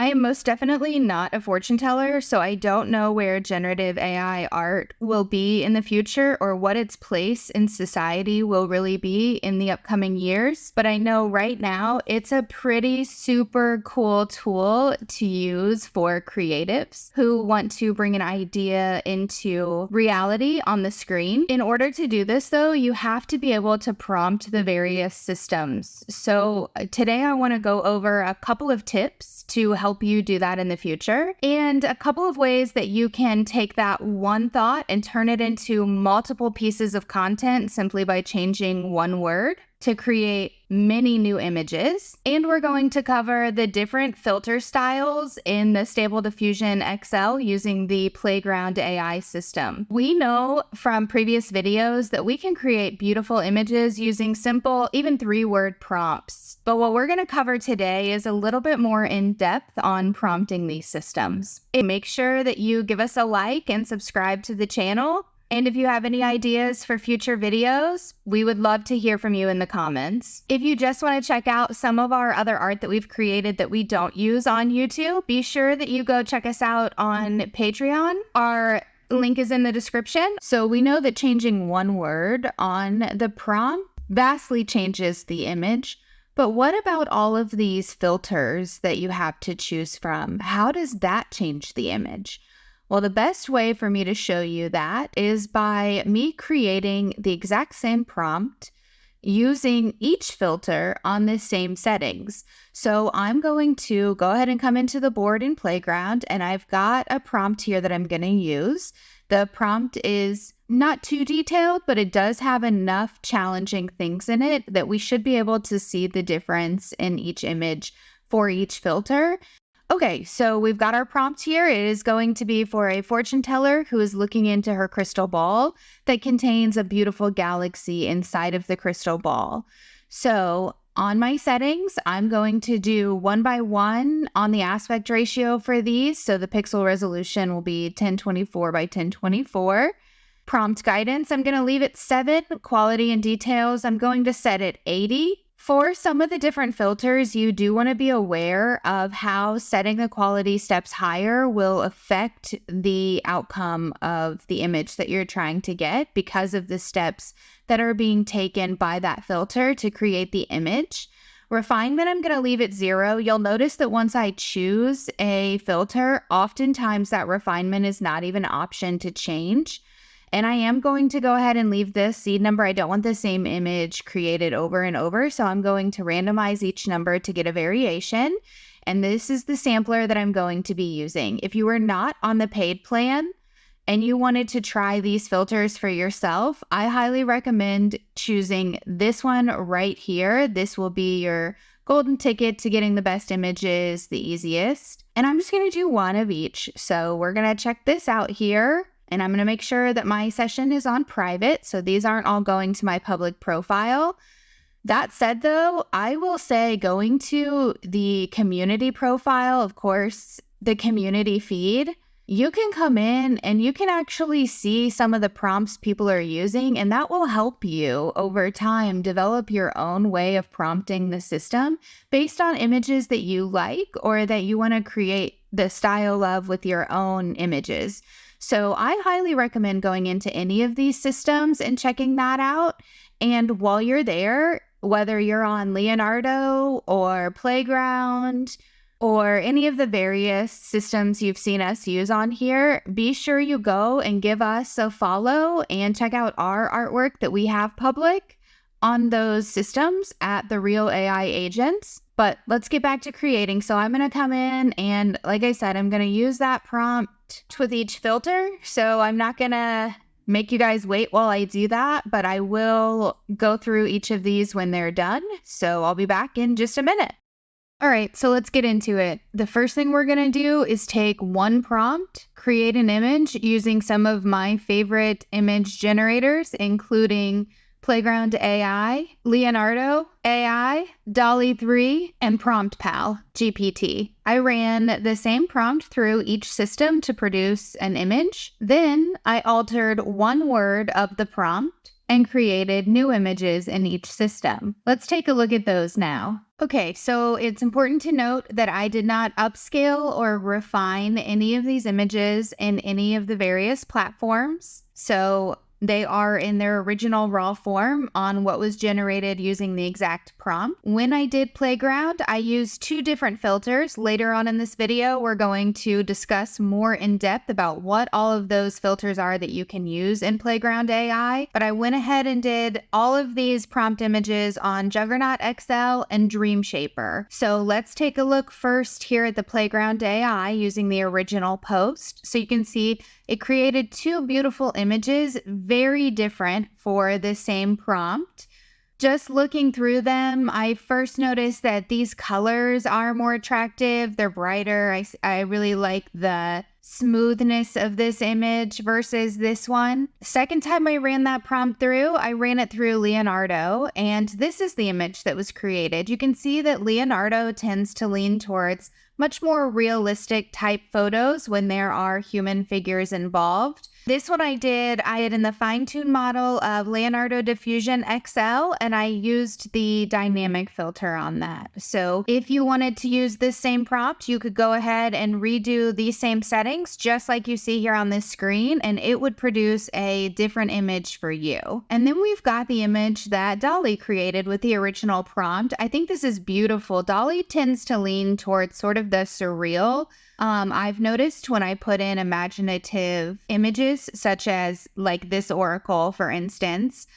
I am most definitely not a fortune teller, so I don't know where generative AI art will be in the future or what its place in society will really be in the upcoming years. But I know right now it's a pretty super cool tool to use for creatives who want to bring an idea into reality on the screen. In order to do this, though, you have to be able to prompt the various systems. So today I want to go over a couple of tips to help you do that in the future, and a couple of ways that you can take that one thought and turn it into multiple pieces of content simply by changing one word to create many new images. And we're going to cover the different filter styles in the Stable Diffusion XL using the Playground AI system. We know from previous videos that we can create beautiful images using simple, even 3-word prompts. But what we're going to cover today is a little bit more in depth on prompting these systems. Make sure that you give us a like and subscribe to the channel. And if you have any ideas for future videos, we would love to hear from you in the comments. If you just want to check out some of our other art that we've created that we don't use on YouTube, be sure that you go check us out on Patreon. Our link is in the description. So we know that changing one word on the prompt vastly changes the image. But what about all of these filters that you have to choose from? How does that change the image? Well, the best way for me to show you that is by me creating the exact same prompt using each filter on the same settings. So I'm going to go ahead and come into the board in Playground, and I've got a prompt here that I'm going to use. The prompt is not too detailed, but it does have enough challenging things in it that we should be able to see the difference in each image for each filter. Okay, so we've got our prompt here. It is going to be for a fortune teller who is looking into her crystal ball that contains a beautiful galaxy inside of the crystal ball. So on my settings, I'm going to do 1 by 1 on the aspect ratio for these. So the pixel resolution will be 1024 by 1024. Prompt guidance, I'm going to leave it 7. Quality and details, I'm going to set it 80. For some of the different filters, you do want to be aware of how setting the quality steps higher will affect the outcome of the image that you're trying to get because of the steps that are being taken by that filter to create the image. Refinement, I'm going to leave it 0. You'll notice that once I choose a filter, oftentimes that refinement is not even an option to change. And I am going to go ahead and leave this seed number. I don't want the same image created over and over, so I'm going to randomize each number to get a variation. And this is the sampler that I'm going to be using. If you are not on the paid plan and you wanted to try these filters for yourself, I highly recommend choosing this one right here. This will be your golden ticket to getting the best images, the easiest. And I'm just going to do one of each. So we're going to check this out here. And I'm going to make sure that my session is on private, so these aren't all going to my public profile. That said, though, I will say going to the community profile, of course, the community feed, you can come in and you can actually see some of the prompts people are using, and that will help you over time develop your own way of prompting the system based on images that you like or that you want to create the style of with your own images. So I highly recommend going into any of these systems and checking that out. And while you're there, whether you're on Leonardo or Playground or any of the various systems you've seen us use on here, be sure you go and give us a follow and check out our artwork that we have public on those systems at The Real AI Agents. But let's get back to creating. So I'm going to come in and, like I said, I'm going to use that prompt with each filter. So I'm not going to make you guys wait while I do that, but I will go through each of these when they're done. So I'll be back in just a minute. All right, so let's get into it. The first thing we're going to do is take one prompt, create an image using some of my favorite image generators, including Playground AI, Leonardo AI, Dall 3, and Prompt Pal GPT. I ran the same prompt through each system to produce an image. Then I altered one word of the prompt and created new images in each system. Let's take a look at those now. Okay, so it's important to note that I did not upscale or refine any of these images in any of the various platforms. So they are in their original raw form on what was generated using the exact prompt. When I did Playground, I used 2 different filters. Later on in this video, we're going to discuss more in depth about what all of those filters are that you can use in Playground AI. But I went ahead and did all of these prompt images on Juggernaut XL and Dreamshaper. So let's take a look first here at the Playground AI using the original post. So you can see it created 2 beautiful images, very different for the same prompt. Just looking through them, I first noticed that these colors are more attractive. They're brighter. I really like the smoothness of this image versus this one. Second time I ran that prompt through, I ran it through Leonardo, and this is the image that was created. You can see that Leonardo tends to lean towards much more realistic type photos when there are human figures involved. This one I did in the fine-tuned model of Leonardo Diffusion XL, and I used the dynamic filter on that. So if you wanted to use this same prompt, you could go ahead and redo these same settings, just like you see here on this screen, and it would produce a different image for you. And then we've got the image that Dall created with the original prompt. I think this is beautiful. Dall tends to lean towards sort of the surreal. I've noticed when I put in imaginative images, such as like this oracle, for instance,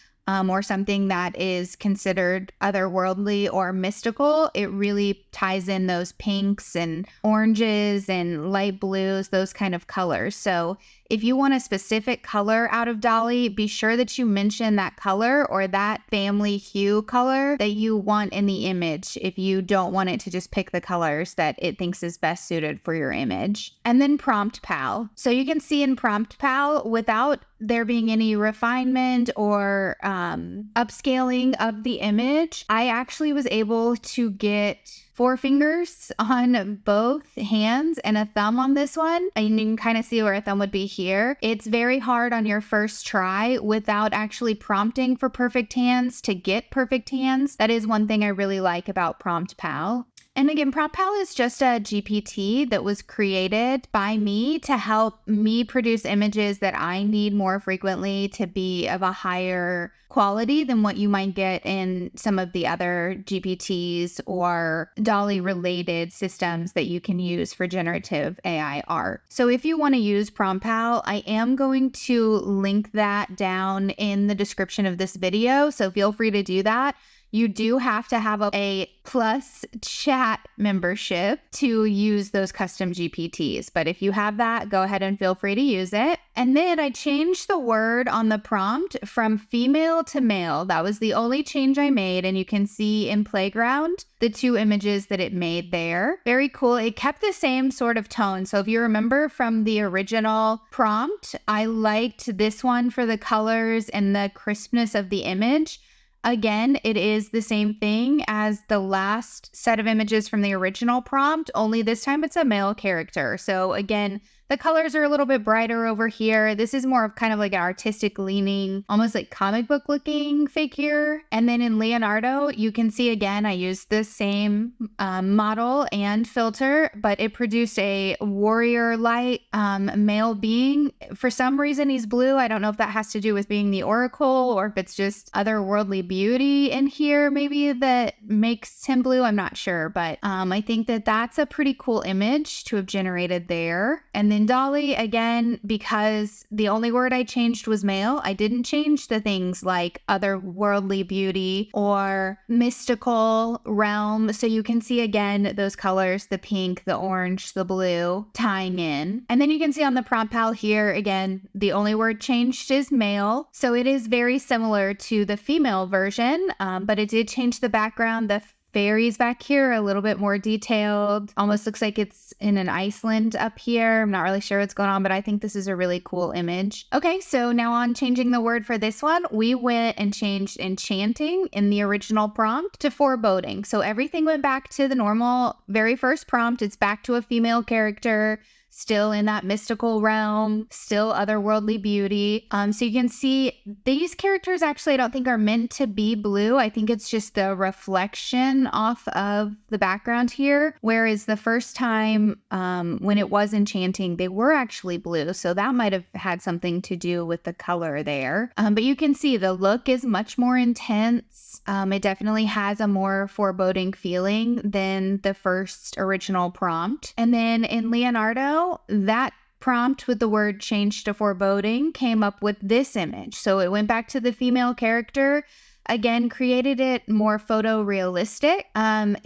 or something that is considered otherworldly or mystical, it really ties in those pinks and oranges and light blues, those kind of colors. So if you want a specific color out of Dall, be sure that you mention that color or that family hue color that you want in the image if you don't want it to just pick the colors that it thinks is best suited for your image. And then Prompt Pal. So you can see in Prompt Pal, without there being any refinement or upscaling of the image, I actually was able to get 4 fingers on both hands and a thumb on this one. And you can kind of see where a thumb would be here. It's very hard on your first try without actually prompting for perfect hands to get perfect hands. That is one thing I really like about Prompt Pal. And again, Prompt Pal is just a GPT that was created by me to help me produce images that I need more frequently to be of a higher quality than what you might get in some of the other GPTs or Dall related systems that you can use for generative AI art. So if you want to use Prompt Pal, I am going to link that down in the description of this video. So feel free to do that. You do have to have a plus chat membership to use those custom GPTs. But if you have that, go ahead and feel free to use it. And then I changed the word on the prompt from female to male. That was the only change I made. And you can see in Playground the 2 images that it made there. Very cool. It kept the same sort of tone. So if you remember from the original prompt, I liked this one for the colors and the crispness of the image. Again, it is the same thing as the last set of images from the original prompt, only this time it's a male character. So again, the colors are a little bit brighter over here. This is more of kind of like an artistic leaning, almost like comic book looking figure. And then in Leonardo, you can see again, I used the same model and filter, but it produced a warrior light male being. For some reason, he's blue. I don't know if that has to do with being the oracle or if it's just otherworldly beauty in here, maybe that makes him blue. I'm not sure, but I think that that's a pretty cool image to have generated there. And then Dall, again, because the only word I changed was male, I didn't change the things like otherworldly beauty or mystical realm. So you can see again those colors, the pink, the orange, the blue tying in. And then you can see on the Prompt Pal here, again, the only word changed is male. So it is very similar to the female version, but it did change the background. The fairies back here are a little bit more detailed. Almost looks like it's in an Iceland up here. I'm not really sure what's going on, but I think this is a really cool image. Okay, so now on changing the word for this one, we went and changed enchanting in the original prompt to foreboding. So everything went back to the normal very first prompt. It's back to a female character. still in that mystical realm, still otherworldly beauty. So you can see these characters actually I don't think are meant to be blue. I think it's just the reflection off of the background here. Whereas the first time when it was enchanting, they were actually blue. So that might have had something to do with the color there. But you can see the look is much more intense. It definitely has a more foreboding feeling than the first original prompt. And then in Leonardo, that prompt with the word changed to foreboding came up with this image. So it went back to the female character. Again, created it more photorealistic.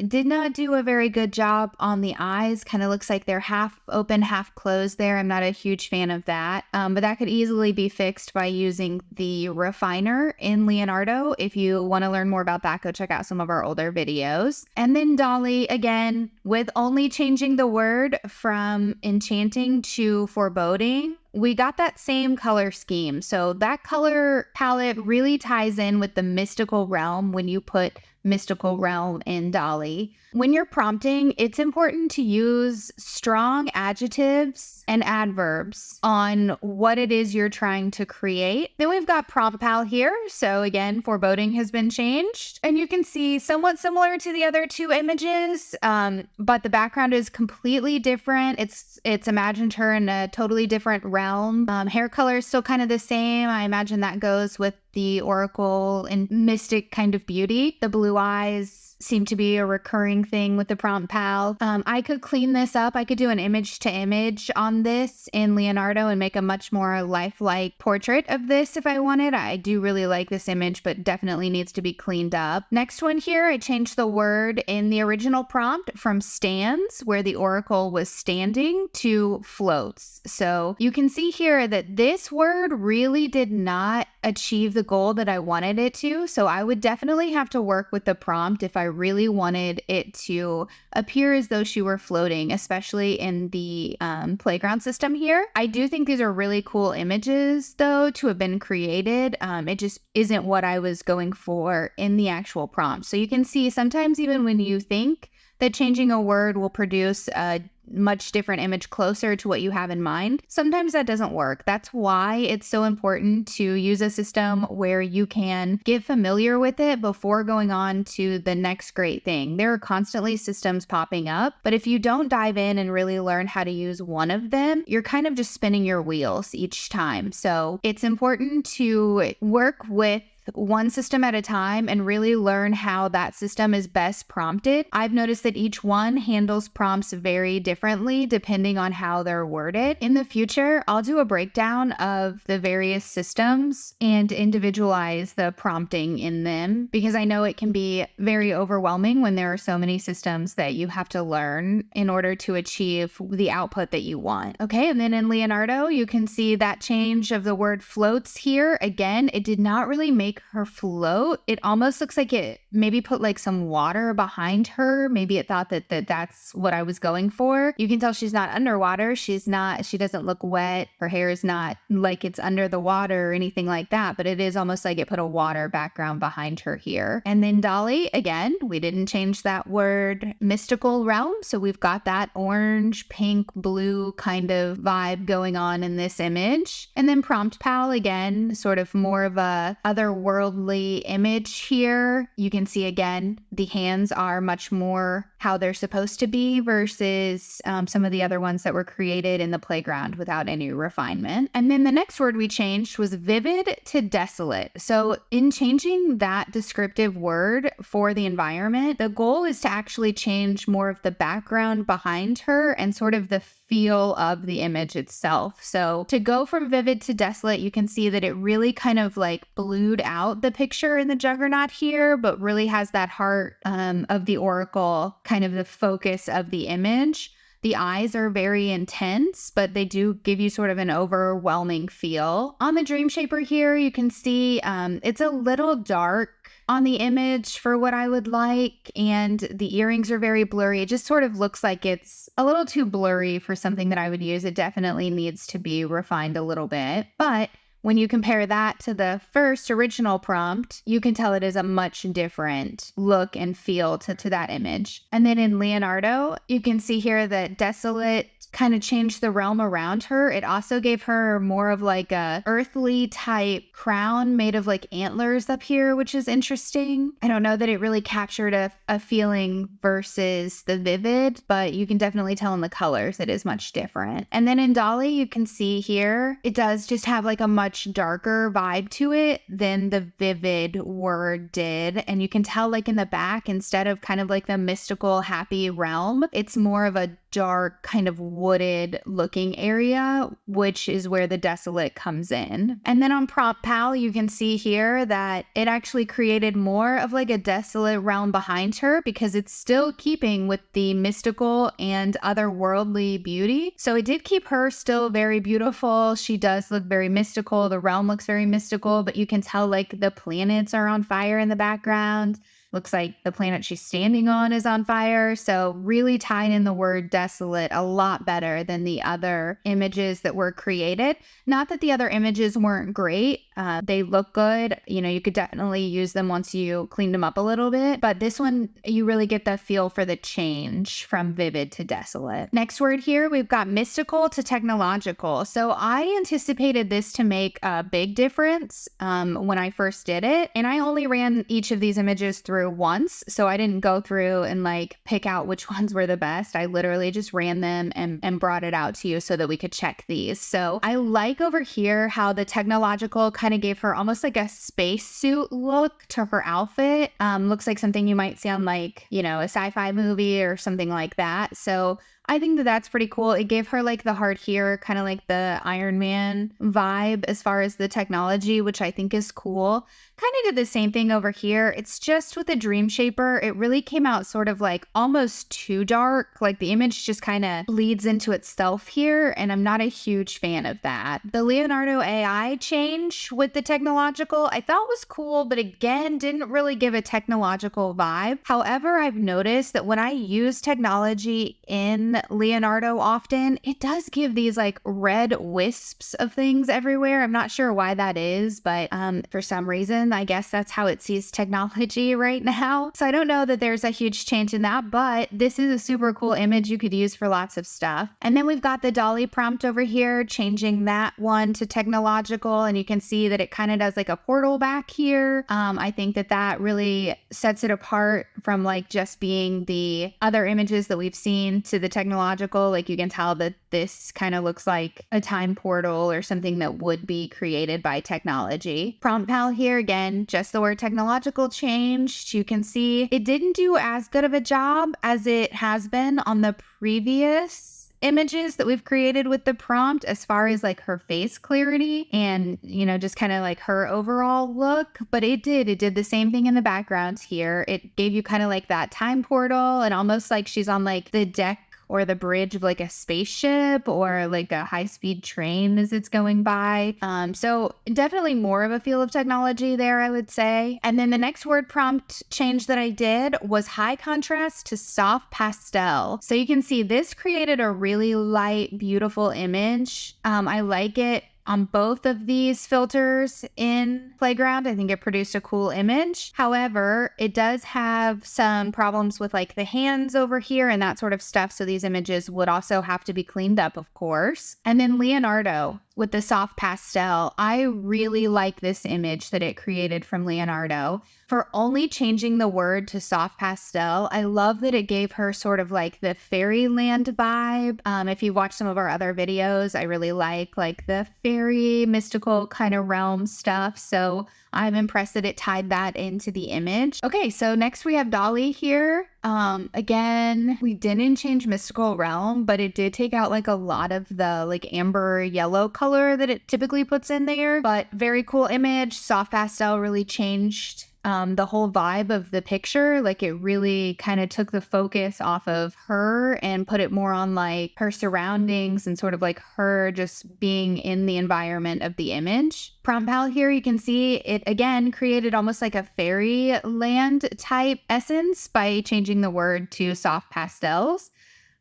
Did not do a very good job on the eyes. Kind of looks like they're half open, half closed there. I'm not a huge fan of that. But that could easily be fixed by using the refiner in Leonardo. If you want to learn more about that, go check out some of our older videos. And then Dall, again, with only changing the word from enchanting to foreboding, we got that same color scheme. So that color palette really ties in with the mystical realm when you put mystical realm in Dall. When you're prompting, it's important to use strong adjectives and adverbs on what it is you're trying to create. Then we've got Prompt Pal here. So again, foreboding has been changed. And you can see somewhat similar to the other two images, but the background is completely different. It's imagined her in a totally different realm. Hair color is still kind of the same. I imagine that goes with the oracle and mystic kind of beauty. The blue eyes seem to be a recurring thing with the Prompt Pal. I could clean this up. I could do an image to image on this in Leonardo and make a much more lifelike portrait of this if I wanted. I do really like this image, but definitely needs to be cleaned up. Next one here, I changed the word in the original prompt from stands, where the oracle was standing, to floats. So you can see here that this word really did not achieve the goal that I wanted it to. So I would definitely have to work with the prompt if I really wanted it to appear as though she were floating, especially in the playground system here. I do think these are really cool images though to have been created. It just isn't what I was going for in the actual prompt. So you can see sometimes even when you think that changing a word will produce a much different image closer to what you have in mind, sometimes that doesn't work. That's why it's so important to use a system where you can get familiar with it before going on to the next great thing. There are constantly systems popping up, but if you don't dive in and really learn how to use one of them, you're kind of just spinning your wheels each time. So it's important to work with one system at a time and really learn how that system is best prompted. I've noticed that each one handles prompts very differently depending on how they're worded. In the future, I'll do a breakdown of the various systems and individualize the prompting in them, because I know it can be very overwhelming when there are so many systems that you have to learn in order to achieve the output that you want. Okay, and then in Leonardo, you can see that change of the word floats here. Again, it did not really make her float. It almost looks like it maybe put like some water behind her. Maybe it thought that that's what I was going for. You can tell she's not underwater. She doesn't look wet. Her hair is not like it's under the water or anything like that, but it is almost like it put a water background behind her here. And then Dall, again, we didn't change that word mystical realm. So we've got that orange, pink, blue kind of vibe going on in this image. And then Prompt Pal, again, sort of more of a otherworldly image here. You can see again, the hands are much more how they're supposed to be versus some of the other ones that were created in the playground without any refinement. And then the next word we changed was vivid to desolate. So in changing that descriptive word for the environment, the goal is to actually change more of the background behind her and sort of the feel of the image itself. So to go from vivid to desolate, you can see that it really kind of like blued out the picture in the juggernaut here, but really has that heart of the oracle, kind of the focus of the image. The eyes are very intense, but they do give you sort of an overwhelming feel. On the Dream Shaper here, you can see it's a little dark on the image for what I would like, and the earrings are very blurry. It just sort of looks like it's a little too blurry for something that I would use. It definitely needs to be refined a little bit, but when you compare that to the first original prompt, you can tell it is a much different look and feel to that image. And then in Leonardo, you can see here that desolate kind of changed the realm around her. It also gave her more of like a earthly type crown made of like antlers up here, which is interesting. I don't know that it really captured a feeling versus the vivid, but you can definitely tell in the colors it is much different. And then in Dolly, you can see here, it does just have like a much darker vibe to it than the vivid word did. And you can tell like in the back, instead of kind of like the mystical happy realm, it's more of a dark kind of wooded looking area, which is where the desolate comes in. And then on Prompt Pal, you can see here that it actually created more of like a desolate realm behind her because it's still keeping with the mystical and otherworldly beauty. So it did keep her still very beautiful. She does look very mystical. The realm looks very mystical, but you can tell like the planets are on fire in the background. Looks like the planet she's standing on is on fire. So really tied in the word desolate a lot better than the other images that were created. Not that the other images weren't great. They look good. You know, you could definitely use them once you cleaned them up a little bit. But this one, you really get the feel for the change from vivid to desolate. Next word here, we've got mystical to technological. So I anticipated this to make a big difference when I first did it. And I only ran each of these images through once. So I didn't go through and like pick out which ones were the best. I literally just ran them and brought it out to you so that we could check these. So I like over here how the technological kind of gave her almost like a spacesuit look to her outfit. Looks like something you might see on like, you know, a sci-fi movie or something like that. So I think that that's pretty cool. It gave her like the heart here, kind of like the Iron Man vibe as far as the technology, which I think is cool. Kind of did the same thing over here. It's just with the Dream Shaper, it really came out sort of like almost too dark. Like the image just kind of bleeds into itself here, and I'm not a huge fan of that. The Leonardo AI change with the technological, I thought was cool, but again, didn't really give a technological vibe. However, I've noticed that when I use technology in Leonardo often, it does give these like red wisps of things everywhere. I'm not sure why that is, but for some reason, I guess that's how it sees technology right now. So I don't know that there's a huge change in that, but this is a super cool image you could use for lots of stuff. And then we've got the Dolly prompt over here, changing that one to technological, and you can see that it kind of does like a portal back here. I think that that really sets it apart from like just being the other images that we've seen to the technological. Like you can tell that this kind of looks like a time portal or something that would be created by technology. Prompt Pal here, again, just the word technological changed. You can see it didn't do as good of a job as it has been on the previous images that we've created with the prompt as far as like her face clarity and, you know, just kind of like her overall look. But it did the same thing in the backgrounds here. It gave you kind of like that time portal and almost like she's on like the deck or the bridge of like a spaceship or like a high-speed train as it's going by. So definitely more of a feel of technology there, I would say. And then the next word prompt change that I did was high contrast to soft pastel. So you can see this created a really light, beautiful image. I like it on both of these filters in Playground. I think it produced a cool image. However, it does have some problems with like the hands over here and that sort of stuff. So these images would also have to be cleaned up, of course. And then Leonardo with the soft pastel. I really like this image that it created from Leonardo. For only changing the word to soft pastel, I love that it gave her sort of like the fairyland vibe. If you watch some of our other videos, I really like the fairy mystical kind of realm stuff. So I'm impressed that it tied that into the image. Okay, so next we have Dolly here. Again, we didn't change mystical realm, but it did take out like a lot of the like amber yellow color that it typically puts in there. But very cool image. Soft pastel really changed the whole vibe of the picture. Like it really kind of took the focus off of her and put it more on like her surroundings and sort of like her just being in the environment of the image. Prompt Pal here, you can see it again created almost like a fairyland type essence by changing the word to soft pastels.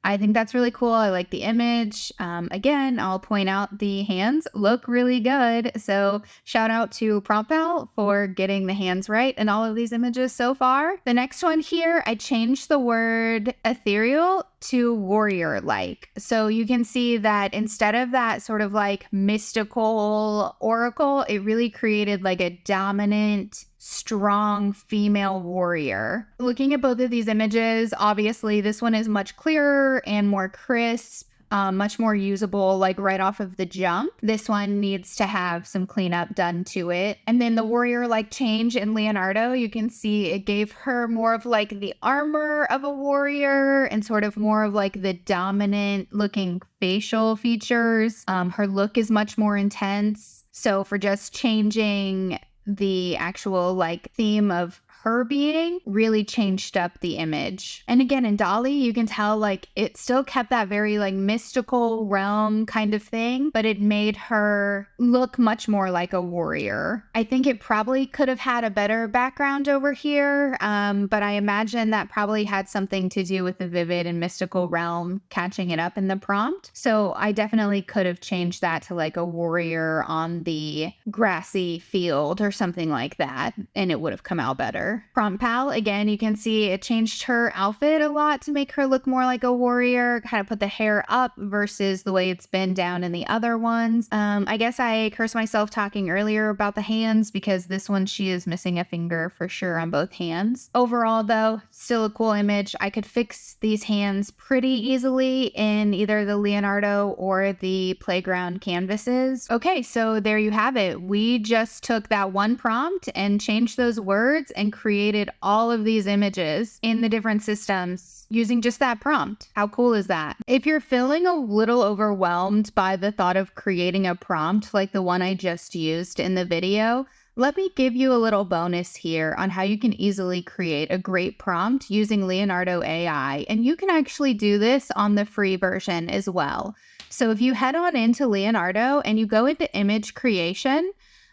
I think that's really cool. I like the image. Again, I'll point out the hands look really good. So shout out to Prompt Pal for getting the hands right in all of these images so far. The next one here, I changed the word ethereal to warrior-like. So you can see that instead of that sort of like mystical oracle, it really created like a dominant, strong female warrior. Looking at both of these images, obviously this one is much clearer and more crisp. Much more usable, like right off of the jump. This one needs to have some cleanup done to it. And then the warrior-like change in Leonardo, you can see it gave her more of like the armor of a warrior and sort of more of like the dominant looking facial features. Her look is much more intense. So for just changing the actual like theme of her being, really changed up the image. And again, in Dall, you can tell like it still kept that very like mystical realm kind of thing, but it made her look much more like a warrior. I think it probably could have had a better background over here, but I imagine that probably had something to do with the vivid and mystical realm catching it up in the prompt. So I definitely could have changed that to like a warrior on the grassy field or something like that, and it would have come out better. Prompt Pal, again, you can see it changed her outfit a lot to make her look more like a warrior, kind of put the hair up versus the way it's been down in the other ones. I guess I cursed myself talking earlier about the hands because this one she is missing a finger for sure on both hands. Overall though, still a cool image. I could fix these hands pretty easily in either the Leonardo or the playground canvases. Okay, so there you have it. We just took that one prompt and changed those words and created all of these images in the different systems using just that prompt. How cool is that? If you're feeling a little overwhelmed by the thought of creating a prompt like the one I just used in the video, let me give you a little bonus here on how you can easily create a great prompt using Leonardo AI. And you can actually do this on the free version as well. So if you head on into Leonardo and you go into image creation,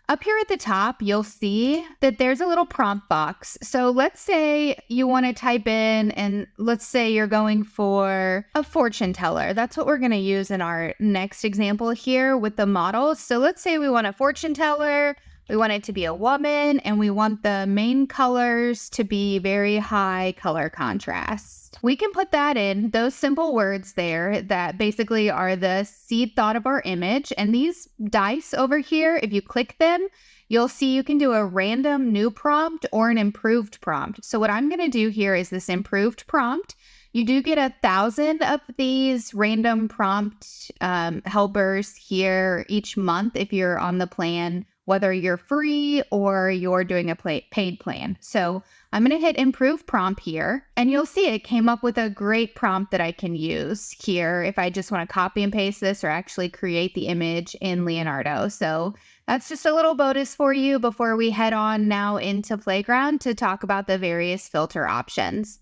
up here at the top, you'll see that there's a little prompt box. So let's say you want to type in, and let's say you're going for a fortune teller. That's what we're going to use in our next example here with the model. So let's say we want a fortune teller. We want it to be a woman, and we want the main colors to be very high color contrast. We can put that in, those simple words there that basically are the seed thought of our image. And these dice over here, if you click them, you'll see you can do a random new prompt or an improved prompt. So what I'm going to do here is this improved prompt. You do get 1,000 of these random prompt helpers here each month if you're on the plan, whether you're free or you're doing a paid plan. So I'm going to hit improve prompt here, and you'll see it came up with a great prompt that I can use here if I just want to copy and paste this or actually create the image in Leonardo. So that's just a little bonus for you before we head on now into Playground to talk about the various filter options.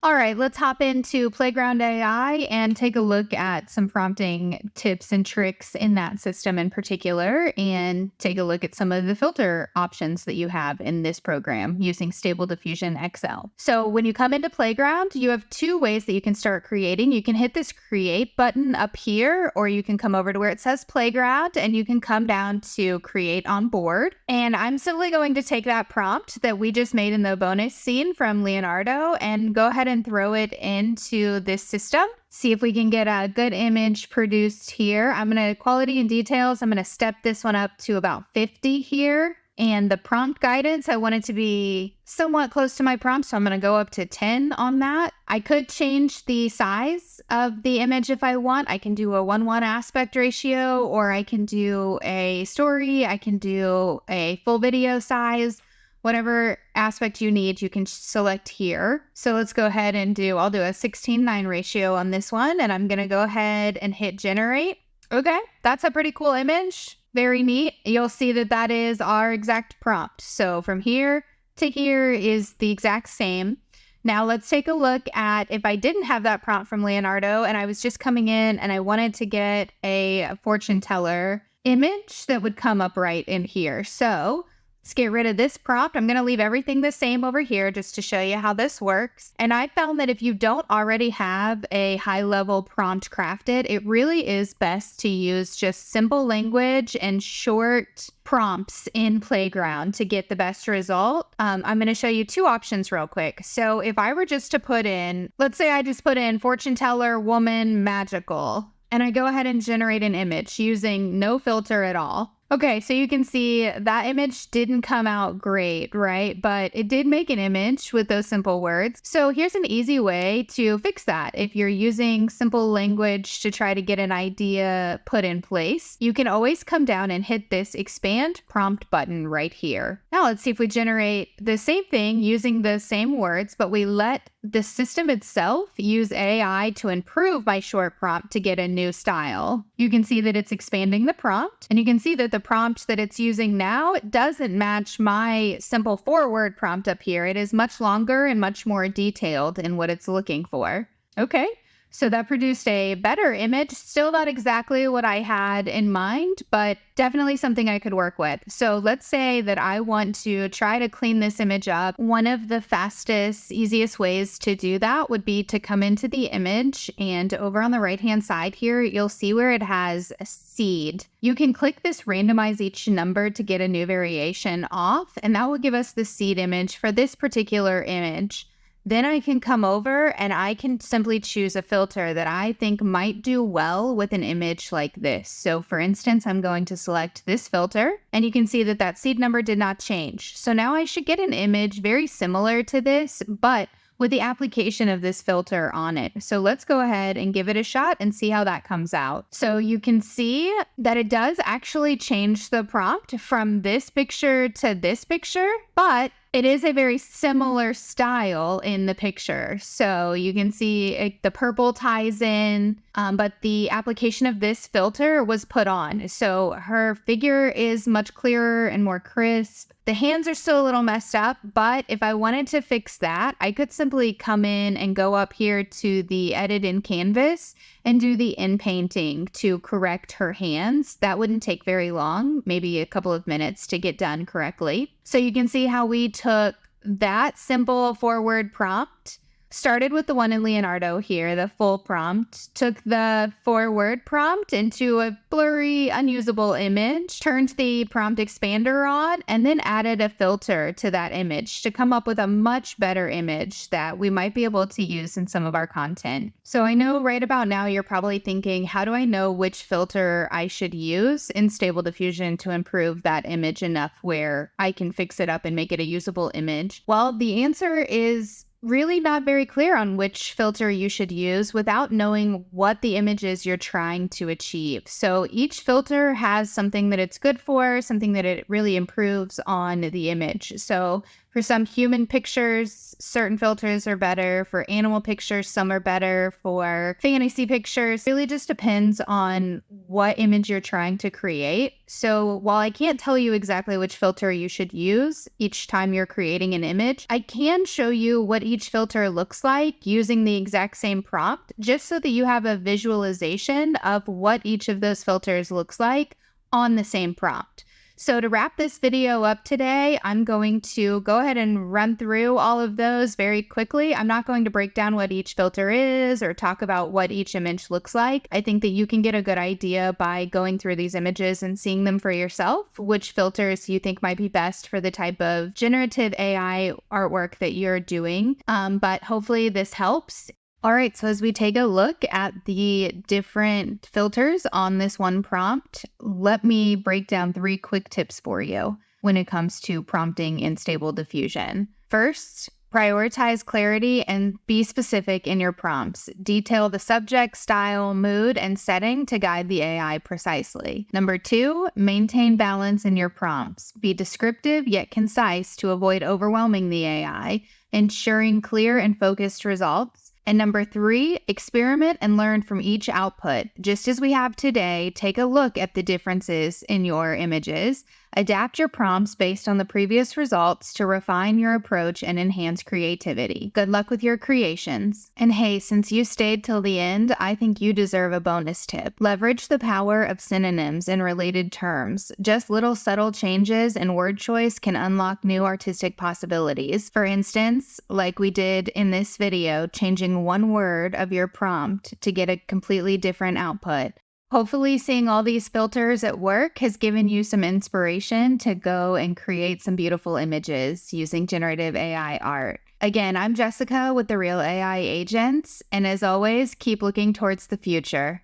All right, let's hop into Playground AI and take a look at some prompting tips and tricks in that system in particular, and take a look at some of the filter options that you have in this program using Stable Diffusion XL. So when you come into Playground, you have two ways that you can start creating. You can hit this create button up here, or you can come over to where it says Playground and you can come down to create on board. And I'm simply going to take that prompt that we just made in the bonus scene from Leonardo and go ahead and throw it into this system. See if we can get a good image produced here. I'm going to quality and details. I'm going to step this one up to about 50 here. And the prompt guidance, I want it to be somewhat close to my prompt, so I'm going to go up to 10 on that. I could change the size of the image if I want. I can do a 1:1 aspect ratio, or I can do a story. I can do a full video size. Whatever aspect you need, you can select here. So let's go ahead and I'll do a 16:9 ratio on this one, and I'm going to go ahead and hit generate. Okay, that's a pretty cool image. Very neat. You'll see that that is our exact prompt. So from here to here is the exact same. Now let's take a look at if I didn't have that prompt from Leonardo and I was just coming in and I wanted to get a fortune teller image that would come up right in here. So Let's get rid of this prompt. I'm going to leave everything the same over here just to show you how this works. And I found that if you don't already have a high-level prompt crafted, it really is best to use just simple language and short prompts in Playground to get the best result. I'm going to show you two options real quick. So if I were just to put in, let's say I just put in fortune teller, woman, magical, and I go ahead and generate an image using no filter at all. Okay, so you can see that image didn't come out great, right? But it did make an image with those simple words. So here's an easy way to fix that. If you're using simple language to try to get an idea put in place, you can always come down and hit this expand prompt button right here. Now let's see if we generate the same thing using the same words, but we let the system itself use AI to improve my short prompt to get a new style. You can see that it's expanding the prompt, and you can see that the prompt that it's using now doesn't match my simple 4-word prompt up here. It is much longer and much more detailed in what it's looking for. Okay. So that produced a better image. Still not exactly what I had in mind, but definitely something I could work with. So let's say that I want to try to clean this image up. One of the fastest, easiest ways to do that would be to come into the image, and over on the right-hand side here, you'll see where it has a seed. You can click this randomize each number to get a new variation off, and that will give us the seed image for this particular image. Then I can come over and I can simply choose a filter that I think might do well with an image like this. So for instance, I'm going to select this filter, and you can see that that seed number did not change. So now I should get an image very similar to this, but with the application of this filter on it. So let's go ahead and give it a shot and see how that comes out. So you can see that it does actually change the prompt from this picture to this picture, but it is a very similar style in the picture. So you can see the purple ties in, but the application of this filter was put on. So her figure is much clearer and more crisp. The hands are still a little messed up, but if I wanted to fix that, I could simply come in and go up here to the edit in canvas and do the in painting to correct her hands. That wouldn't take very long, maybe a couple of minutes to get done correctly. So you can see how we took that simple 4-word prompt, started with the one in Leonardo here, the full prompt, took the 4-word prompt into a blurry, unusable image, turned the prompt expander on, and then added a filter to that image to come up with a much better image that we might be able to use in some of our content. So I know right about now you're probably thinking, how do I know which filter I should use in Stable Diffusion to improve that image enough where I can fix it up and make it a usable image? Well, the answer is really not very clear on which filter you should use without knowing what the image is you're trying to achieve. So each filter has something that it's good for, something that it really improves on the image. So for some human pictures, certain filters are better. For animal pictures, some are better. For fantasy pictures, it really just depends on what image you're trying to create. So while I can't tell you exactly which filter you should use each time you're creating an image, I can show you what each filter looks like using the exact same prompt, just so that you have a visualization of what each of those filters looks like on the same prompt. So to wrap this video up today, I'm going to go ahead and run through all of those very quickly. I'm not going to break down what each filter is or talk about what each image looks like. I think that you can get a good idea by going through these images and seeing them for yourself, which filters you think might be best for the type of generative AI artwork that you're doing. But hopefully this helps. All right, so as we take a look at the different filters on this one prompt, let me break down 3 quick tips for you when it comes to prompting in Stable Diffusion. First, prioritize clarity and be specific in your prompts. Detail the subject, style, mood, and setting to guide the AI precisely. Number 2, maintain balance in your prompts. Be descriptive yet concise to avoid overwhelming the AI, ensuring clear and focused results. And number 3, experiment and learn from each output. Just as we have today, take a look at the differences in your images. Adapt your prompts based on the previous results to refine your approach and enhance creativity. Good luck with your creations. And hey, since you stayed till the end, I think you deserve a bonus tip. Leverage the power of synonyms and related terms. Just little subtle changes in word choice can unlock new artistic possibilities. For instance, like we did in this video, changing one word of your prompt to get a completely different output. Hopefully, seeing all these filters at work has given you some inspiration to go and create some beautiful images using generative AI art. Again, I'm Jessica with the Real AI Agents, and as always, keep looking towards the future.